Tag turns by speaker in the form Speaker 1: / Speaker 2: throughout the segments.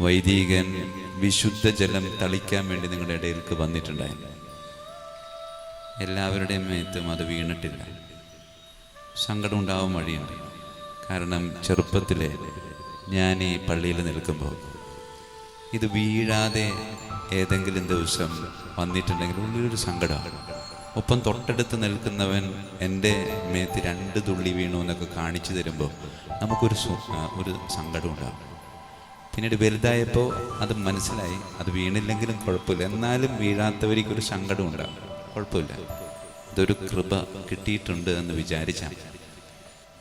Speaker 1: വൈദികൻ വിശുദ്ധ ജലം തളിക്കാൻ വേണ്ടി നിങ്ങളുടെ ഇടയിലേക്ക് വന്നിട്ടുണ്ടായിരുന്നു. എല്ലാവരുടെയും മേത്തും അത് വീണിട്ടില്ല. സങ്കടം ഉണ്ടാവാൻ വഴിയുണ്ട്. കാരണം ചെറുപ്പത്തിലെ ഞാൻ ഈ പള്ളിയിൽ നിൽക്കുമ്പോൾ ഇത് വീഴാതെ ഏതെങ്കിലും ദിവസം വന്നിട്ടുണ്ടെങ്കിൽ ഉള്ളിലൊരു സങ്കടമാണ്. ഒപ്പം തൊട്ടടുത്ത് നിൽക്കുന്നവൻ എൻ്റെ മേത്ത് 2 തുള്ളി വീണു എന്നൊക്കെ കാണിച്ചു തരുമ്പോൾ നമുക്കൊരു സങ്കടം ഉണ്ടാകും. പിന്നീട് വലുതായപ്പോൾ അത് മനസ്സിലായി, അത് വീണില്ലെങ്കിലും കുഴപ്പമില്ല, എന്നാലും വീഴാത്തവർക്കൊരു സങ്കടം ഉണ്ടാകും. കുഴപ്പമില്ല, ഇതൊരു കൃപ കിട്ടിയിട്ടുണ്ട് എന്ന് വിചാരിച്ചാൽ.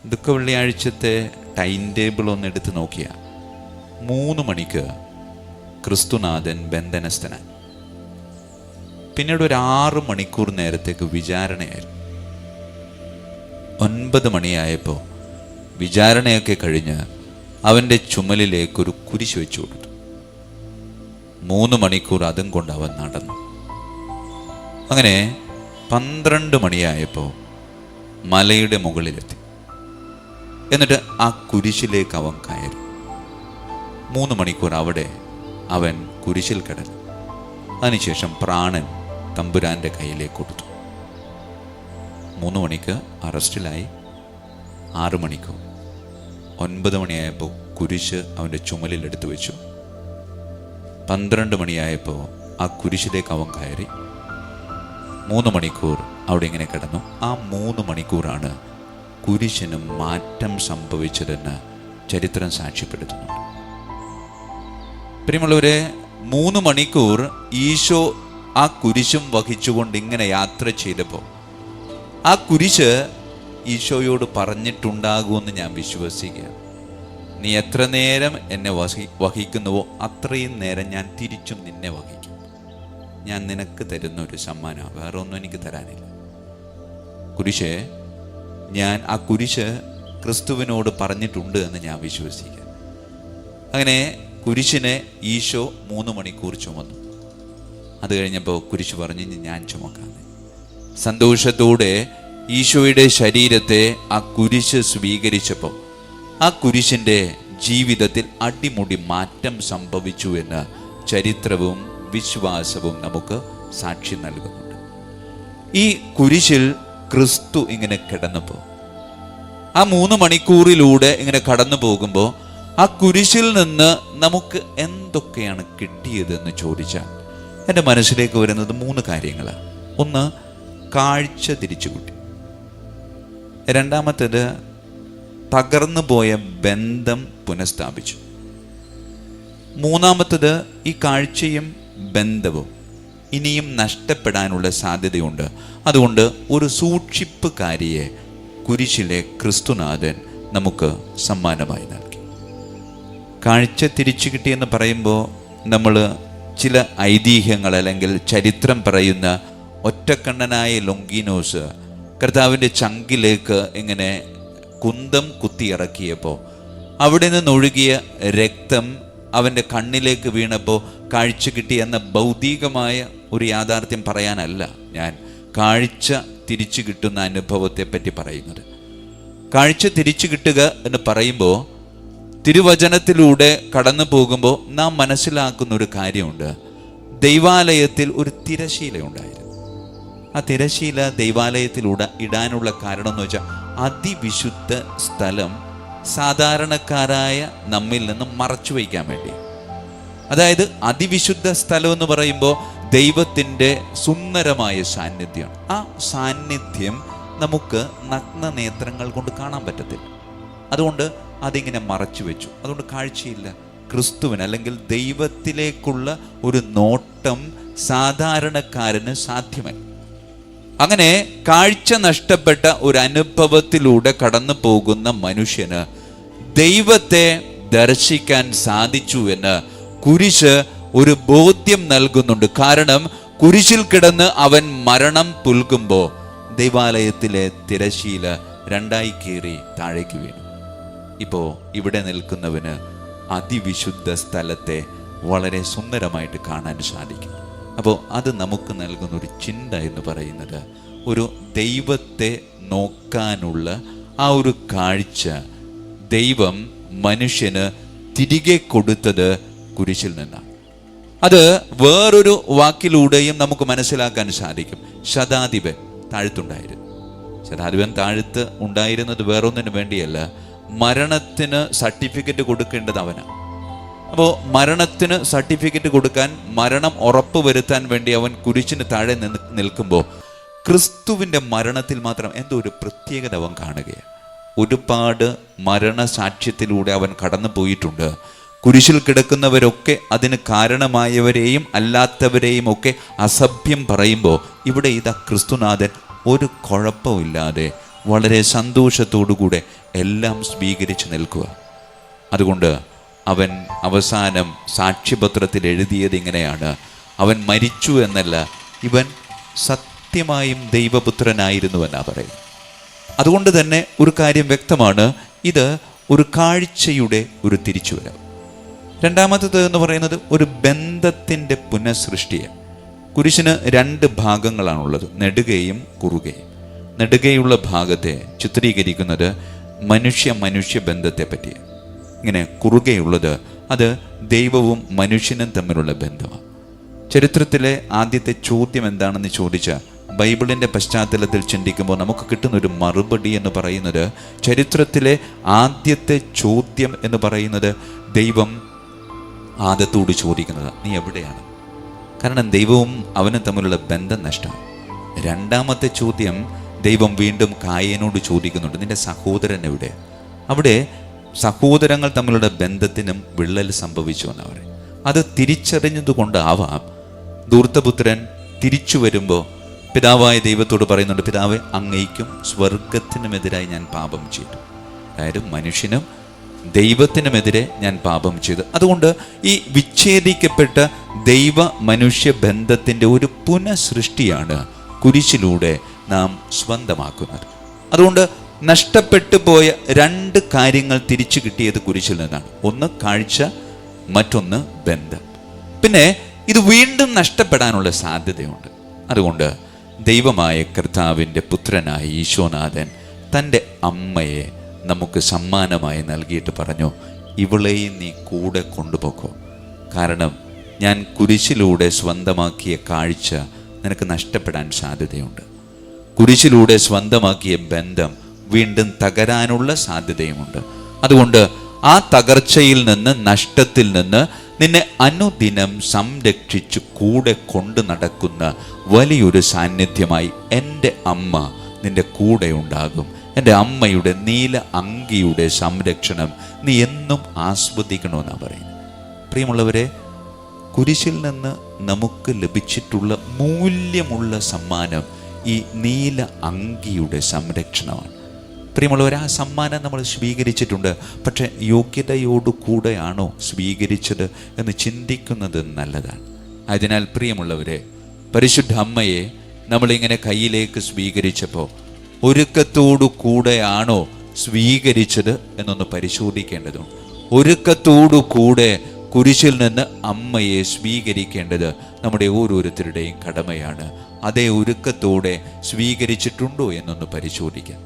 Speaker 1: ദുഃഖ വെള്ളിയാഴ്ചത്തെ ടൈം ടേബിൾ ഒന്ന് എടുത്ത് നോക്കിയാൽ 3 മണിക്ക് ക്രിസ്തുനാഥൻ ബന്ധനസ്ഥനായി. പിന്നീട് ഒരു 6 മണിക്കൂർ നേരത്തേക്ക് വിചാരണയായിരുന്നു. 9 മണിയായപ്പോൾ വിചാരണയൊക്കെ കഴിഞ്ഞ് അവൻ്റെ ചുമലിലേക്കൊരു കുരിശ് വെച്ചു കൊടുത്തു. 3 മണിക്കൂർ അതും കൊണ്ട് അവൻ നടന്നു. അങ്ങനെ 12 മണിയായപ്പോൾ മലയുടെ മുകളിലെത്തി. എന്നിട്ട് ആ കുരിശിലേക്ക് അവൻ കയറി. 3 മണിക്കൂർ അവിടെ അവൻ കുരിശിൽ കിടന്നു. അതിനുശേഷം പ്രാണൻ തമ്പുരാൻ്റെ കയ്യിലേക്ക് കൊടുത്തു. 3 മണിക്ക് അറസ്റ്റിലായി. 6 മണിക്കോ 9 മണിയായപ്പോൾ കുരിശ് അവൻ്റെ ചുമലിൽ എടുത്തു വെച്ചു. 12 മണിയായപ്പോൾ ആ കുരിശിലേക്ക് അവൻ കയറി. 3 മണിക്കൂർ അവിടെ ഇങ്ങനെ കിടന്നു. ആ 3 മണിക്കൂറാണ് കുരിശിന് മാറ്റം സംഭവിച്ചതെന്ന് ചരിത്രം സാക്ഷ്യപ്പെടുത്തുന്നുണ്ട്. പ്രിയമുള്ളവരെ, 3 മണിക്കൂർ ഈശോ ആ കുരിശും വഹിച്ചുകൊണ്ട് ഇങ്ങനെ യാത്ര ചെയ്തപ്പോൾ ആ കുരിശ് ഈശോയോട് പറഞ്ഞിട്ടുണ്ടാകുമെന്ന് ഞാൻ വിശ്വസിക്കുക. നീ എത്ര നേരം എന്നെ വഹിക്കുന്നുവോ അത്രയും നേരം ഞാൻ തിരിച്ചും നിന്നെ വഹിക്കും. ഞാൻ നിനക്ക് തരുന്ന ഒരു സമ്മാനം, വേറെ ഒന്നും എനിക്ക് തരാനില്ല. കുരിശ്, ഞാൻ ആ കുരിശ് ക്രിസ്തുവിനോട് പറഞ്ഞിട്ടുണ്ട് എന്ന് ഞാൻ വിശ്വസിക്കുക. അങ്ങനെ കുരിശിനെ ഈശോ 3 മണിക്കൂർ ചുമന്നു. അത് കഴിഞ്ഞപ്പോൾ കുരിശ് പറഞ്ഞ് ഞാൻ ചുമക്കാതെ സന്തോഷത്തോടെ ഈശോയുടെ ശരീരത്തെ ആ കുരിശ് സ്വീകരിച്ചപ്പോൾ ആ കുരിശിൻ്റെ ജീവിതത്തിൽ അടിമുടി മാറ്റം സംഭവിച്ചു എന്ന് ചരിത്രവും വിശ്വാസവും നമുക്ക് സാക്ഷി നൽകുന്നുണ്ട്. ഈ കുരിശിൽ ക്രിസ്തു ഇങ്ങനെ കിടന്നപ്പോൾ, ആ 3 മണിക്കൂറിലൂടെ ഇങ്ങനെ കടന്നു പോകുമ്പോൾ ആ കുരിശിൽ നിന്ന് നമുക്ക് എന്തൊക്കെയാണ് കിട്ടിയതെന്ന് ചോദിച്ചാൽ എൻ്റെ മനസ്സിലേക്ക് വരുന്നത് 3 കാര്യങ്ങളാണ്. ഒന്ന്, കാഴ്ച തിരിച്ചു കിട്ടി. രണ്ടാമത്തേത്, തകർന്നു പോയ ബന്ധം പുനഃസ്ഥാപിച്ചു. മൂന്നാമത്തേത്, ഈ കാഴ്ചയും ബന്ധവും ഇനിയും നഷ്ടപ്പെടാനുള്ള സാധ്യതയുണ്ട്. അതുകൊണ്ട് ഒരു സൂക്ഷിപ്പുകാരിയെ കുരിശിലെ ക്രിസ്തുനാഥൻ നമുക്ക് സമ്മാനമായി നൽകി. കാഴ്ച തിരിച്ചു കിട്ടിയെന്ന് പറയുമ്പോൾ നമ്മൾ ചില ഐതിഹ്യങ്ങൾ അല്ലെങ്കിൽ ചരിത്രം പറയുന്ന ഒറ്റക്കണ്ണനായ ലൊങ്കീനോസ് കർത്താവിൻ്റെ ചങ്കിലേക്ക് ഇങ്ങനെ കുന്തം കുത്തിയിറക്കിയപ്പോൾ അവിടെ നിന്നൊഴുകിയ രക്തം അവൻ്റെ കണ്ണിലേക്ക് വീണപ്പോൾ കാഴ്ച കിട്ടി എന്ന ഭൗതികമായ ഒരു യാഥാർത്ഥ്യം പറയാനല്ല ഞാൻ കാഴ്ച തിരിച്ചു കിട്ടുന്ന അനുഭവത്തെ പറ്റി പറയുന്നത്. കാഴ്ച തിരിച്ചു കിട്ടുക എന്ന് പറയുമ്പോൾ തിരുവചനത്തിലൂടെ കടന്നു പോകുമ്പോൾ നാം മനസ്സിലാക്കുന്ന ഒരു കാര്യമുണ്ട്. ദൈവാലയത്തിൽ ഒരു തിരശീല ഉണ്ടായിരുന്നു. ആ തിരശീല ദൈവാലയത്തിലൂടെ ഇടാനുള്ള കാരണം എന്ന് വെച്ചാൽ അതിവിശുദ്ധ സ്ഥലം സാധാരണക്കാരായ നമ്മിൽ നിന്ന് മറച്ചു വയ്ക്കാൻ വേണ്ടി. അതായത് അതിവിശുദ്ധ സ്ഥലം എന്ന് പറയുമ്പോൾ ദൈവത്തിൻ്റെ സുന്ദരമായ സാന്നിധ്യമാണ്. ആ സാന്നിധ്യം നമുക്ക് നഗ്ന നേത്രങ്ങൾ കൊണ്ട് കാണാൻ പറ്റത്തില്ല. അതുകൊണ്ട് അതിങ്ങനെ മറച്ചു വെച്ചു. അതുകൊണ്ട് കാഴ്ചയില്ല. ക്രിസ്തുവിന് അല്ലെങ്കിൽ ദൈവത്തിലേക്കുള്ള ഒരു നോട്ടം സാധാരണക്കാരന് സാധ്യമല്ല. അങ്ങനെ കാഴ്ച നഷ്ടപ്പെട്ട ഒരു അനുഭവത്തിലൂടെ കടന്നു പോകുന്ന മനുഷ്യന് ദൈവത്തെ ദർശിക്കാൻ സാധിച്ചു എന്ന് കുരിശ് ഒരു ബോധ്യം നൽകുന്നുണ്ട്. കാരണം കുരിശിൽ കിടന്ന് അവൻ മരണം പുൽകുമ്പോൾ ദൈവാലയത്തിലെ തിരശീല 2 കീറി താഴേക്ക് വീണു. ഇപ്പോൾ ഇവിടെ നിൽക്കുന്നവന് അതിവിശുദ്ധ സ്ഥലത്തെ വളരെ സുന്ദരമായിട്ട് കാണാൻ സാധിക്കും. അപ്പോൾ അത് നമുക്ക് നൽകുന്ന ഒരു ചിന്ത എന്ന് പറയുന്നത്, ഒരു ദൈവത്തെ നോക്കാനുള്ള ആ ഒരു കാഴ്ച ദൈവം മനുഷ്യന് തിരികെ കൊടുത്തത് കുരിശിൽ നിന്നാണ്. അത് വേറൊരു വാക്കിലൂടെയും നമുക്ക് മനസ്സിലാക്കാൻ സാധിക്കും. ശതാധിപൻ താഴ്ത്തുണ്ടായിരുന്നു. ശതാധിപൻ താഴ്ത്ത് ഉണ്ടായിരുന്നത് വേറൊന്നിനു വേണ്ടിയല്ല, മരണത്തിന് സർട്ടിഫിക്കറ്റ് കൊടുക്കേണ്ടത് അവനാണ്. അപ്പോൾ മരണത്തിന് സർട്ടിഫിക്കറ്റ് കൊടുക്കാൻ, മരണം ഉറപ്പ് വരുത്താൻ വേണ്ടി അവൻ കുരിശിന് താഴെ നിൽക്കുമ്പോൾ ക്രിസ്തുവിൻ്റെ മരണത്തിൽ മാത്രം എന്തോ ഒരു പ്രത്യേകത അവൻ കാണുകയാണ്. ഒരുപാട് മരണസാക്ഷ്യത്തിലൂടെ അവൻ കടന്നു പോയിട്ടുണ്ട്. കുരിശിൽ കിടക്കുന്നവരൊക്കെ അതിന് കാരണമായവരെയും അല്ലാത്തവരെയും ഒക്കെ അസഭ്യം പറയുമ്പോൾ ഇവിടെ ഇതാ ക്രിസ്തുനാഥൻ ഒരു കുഴപ്പമില്ലാതെ വളരെ സന്തോഷത്തോടുകൂടെ എല്ലാം സ്വീകരിച്ച് നിൽക്കുക. അതുകൊണ്ട് അവൻ അവസാനം സാക്ഷ്യപത്രത്തിൽ എഴുതിയത് ഇങ്ങനെയാണ്: അവൻ മരിച്ചു എന്നല്ല, ഇവൻ സത്യമായും ദൈവപുത്രനായിരുന്നുവെന്നാണ് പറയുന്നത്. അതുകൊണ്ട് തന്നെ ഒരു കാര്യം വ്യക്തമാണ്, ഇത് ഒരു കാഴ്ചയുടെ ഒരു തിരിച്ചുവരവ്. രണ്ടാമത്തേത് എന്ന് പറയുന്നത് ഒരു ബന്ധത്തിൻ്റെ പുനഃസൃഷ്ടിയാണ്. കുരിശിന് 2 ഭാഗങ്ങളാണുള്ളത്, നെടുകയും കുറുകയും. നെടുകയുള്ള ഭാഗത്തെ ചിത്രീകരിക്കുന്നത് മനുഷ്യ ബന്ധത്തെ പറ്റിയാണ്. ഇങ്ങനെ കുറുകയുള്ളത് അത് ദൈവവും മനുഷ്യനും തമ്മിലുള്ള ബന്ധമാണ്. ചരിത്രത്തിലെ ആദ്യത്തെ ചോദ്യം എന്താണെന്ന് ചോദിച്ചാൽ, ബൈബിളിൻ്റെ പശ്ചാത്തലത്തിൽ ചിന്തിക്കുമ്പോൾ നമുക്ക് കിട്ടുന്നൊരു മറുപടി എന്ന് പറയുന്നത്, ചരിത്രത്തിലെ ആദ്യത്തെ ചോദ്യം എന്ന് പറയുന്നത് ദൈവം ആദത്തോട് ചോദിക്കുന്നത് നീ എവിടെയാണ്? കാരണം ദൈവവും അവനും തമ്മിലുള്ള ബന്ധം നഷ്ടമാണ്. രണ്ടാമത്തെ ചോദ്യം ദൈവം വീണ്ടും കായേനോട് ചോദിക്കുന്നുണ്ട്, നിന്റെ സഹോദരൻ എവിടെ? അവിടെ സഹോദരങ്ങൾ തമ്മിലുള്ള ബന്ധത്തിനും വിള്ളൽ സംഭവിച്ചു എന്ന് പറയും. അത് തിരിച്ചറിഞ്ഞതുകൊണ്ടാവാം ധൂർത്തപുത്രൻ തിരിച്ചു വരുമ്പോൾ പിതാവായ ദൈവത്തോട് പറയുന്നുണ്ട്, പിതാവേ, അങ്ങയ്ക്കും സ്വർഗത്തിനുമെതിരായി ഞാൻ പാപം ചെയ്തു. അതായത് മനുഷ്യനും ദൈവത്തിനുമെതിരെ ഞാൻ പാപം ചെയ്തു. അതുകൊണ്ട് ഈ വിച്ഛേദിക്കപ്പെട്ട ദൈവ മനുഷ്യ ബന്ധത്തിൻ്റെ ഒരു പുനഃസൃഷ്ടിയാണ് കുരിശിലൂടെ നാം സ്വന്തമാക്കുന്നത്. അതുകൊണ്ട് നഷ്ടപ്പെട്ടു പോയ 2 കാര്യങ്ങൾ തിരിച്ചു കിട്ടിയത് കുരിശിൽ നിന്നാണ്. ഒന്ന് കാഴ്ച, മറ്റൊന്ന് ബന്ധം. പിന്നെ ഇത് വീണ്ടും നഷ്ടപ്പെടാനുള്ള സാധ്യതയുണ്ട്. അതുകൊണ്ട് ദൈവമായ കർത്താവിൻ്റെ പുത്രനായ ഈശോനാഥൻ തൻ്റെ അമ്മയെ നമുക്ക് സമ്മാനമായി നൽകിയിട്ട് പറഞ്ഞു, ഇവളെയും നീ കൂടെ കൊണ്ടുപോക്കോ. കാരണം ഞാൻ കുരിശിലൂടെ സ്വന്തമാക്കിയ കാഴ്ച നിനക്ക് നഷ്ടപ്പെടാൻ സാധ്യതയുണ്ട്. കുരിശിലൂടെ സ്വന്തമാക്കിയ ബന്ധം വീണ്ടും തകരാനുള്ള സാധ്യതയുമുണ്ട്. അതുകൊണ്ട് ആ തകർച്ചയിൽ നിന്ന്, നഷ്ടത്തിൽ നിന്ന് നിന്നെ അനുദിനം സംരക്ഷിച്ച് കൂടെ കൊണ്ടു നടക്കുന്ന വലിയൊരു സാന്നിധ്യമായി എൻ്റെ അമ്മ നിന്റെ കൂടെ ഉണ്ടാകും. എൻ്റെ അമ്മയുടെ നീല അങ്കിയുടെ സംരക്ഷണം നീ എന്നും ആസ്വദിക്കണമെന്നാണ് പറയുന്നത്. പ്രിയമുള്ളവരെ, കുരിശിൽ നിന്ന് നമുക്ക് ലഭിച്ചിട്ടുള്ള മൂല്യമുള്ള സമ്മാനം ഈ നീല അങ്കിയുടെ സംരക്ഷണമാണ്. പ്രിയമുള്ളവർ, ആ സമ്മാനം നമ്മൾ സ്വീകരിച്ചിട്ടുണ്ട്. പക്ഷേ യോഗ്യതയോടുകൂടെയാണോ സ്വീകരിച്ചത് എന്ന് ചിന്തിക്കുന്നത് നല്ലതാണ്. അതിനാൽ പ്രിയമുള്ളവരെ, പരിശുദ്ധ അമ്മയെ നമ്മളിങ്ങനെ കയ്യിലേക്ക് സ്വീകരിച്ചപ്പോൾ ഒരുക്കത്തോടു കൂടെയാണോ സ്വീകരിച്ചത് എന്നൊന്ന് പരിശോധിക്കേണ്ടതുണ്ട്. ഒരുക്കത്തോടു കൂടെ കുരിശിൽ നിന്ന് അമ്മയെ സ്വീകരിക്കേണ്ടത് നമ്മുടെ ഓരോരുത്തരുടെയും കടമയാണ്. അതേ ഒരുക്കത്തോടെ സ്വീകരിച്ചിട്ടുണ്ടോ എന്നൊന്ന് പരിശോധിക്കാം.